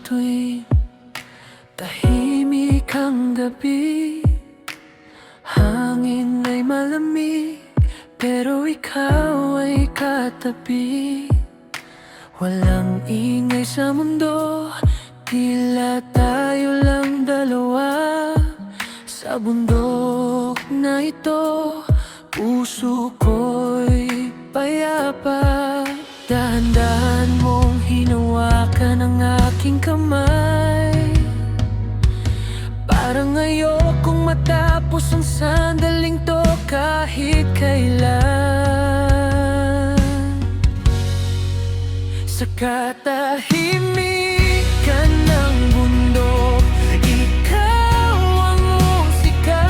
bituin tahimik ang gabi. Hangin ay malamig, pero ikaw ay katabi. Walang ingay sa mundo, tila tayo lang dalawa. Sa bundok na ito, puso ko'y payapa. Dahan-dahan mong hinawakan ang aking kamay. Parang ayokong matapos ang sandaling to kahit kailan. Sa katahimikan ng bundok, ikaw ang musika.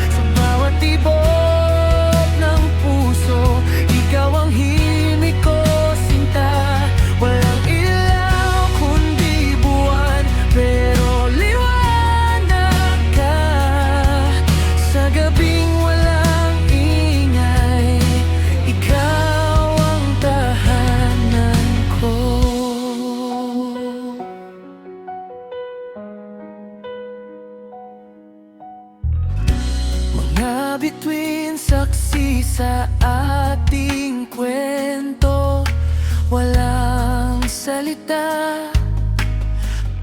Sa bawat tibok ng puso, ikaw ang himig ko, sinta. Walang ilaw kundi buwan, pero liwanag ka. Sa gabing walang ingay, ikaw ang tahanan ko. Mga bituin saksi sa ating kwento. Walang salita,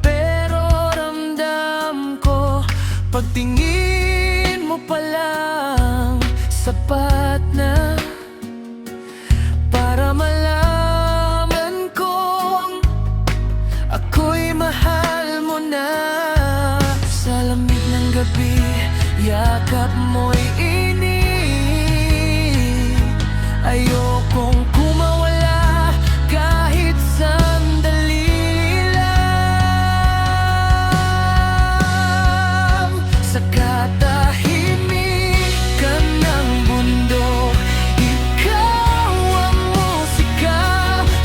pero ramdam ko. Pagtingin mo pa lang, sapat na para malaman kong ako'y mahal mo na. Sa lamig ng gabi, yakap mo'y init. Ayokong kumawala kahit sandali lang. Sa katahimikan ng bundok, ikaw ang musika.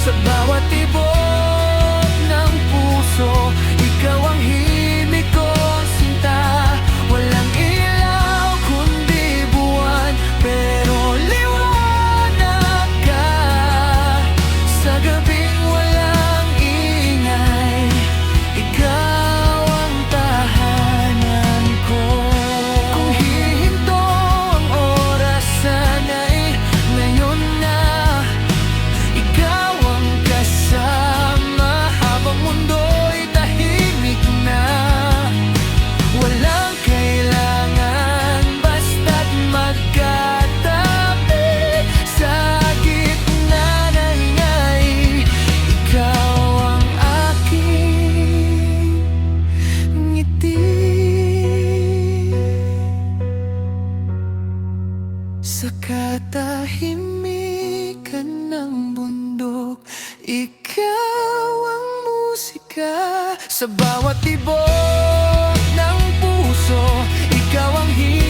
Sa bawat tibok ng puso, ikaw ang himig ko, sinta. Walang ilaw kundi buwan, pero liwanag ka. Sa gabing walang ingay, ikaw ang tahanan ko. Kung hihinto ang oras, sana'y ngayon na. Ikaw ang kasama habang mundo'y tahimik na. Walang kailangan, basta't magkatabi. Sa gitna ng ingay, ikaw ang aking ngiti. Sa katahimikan ng bundok, ikaw ang musika. Sa bawat tibok ng puso, ikaw ang himig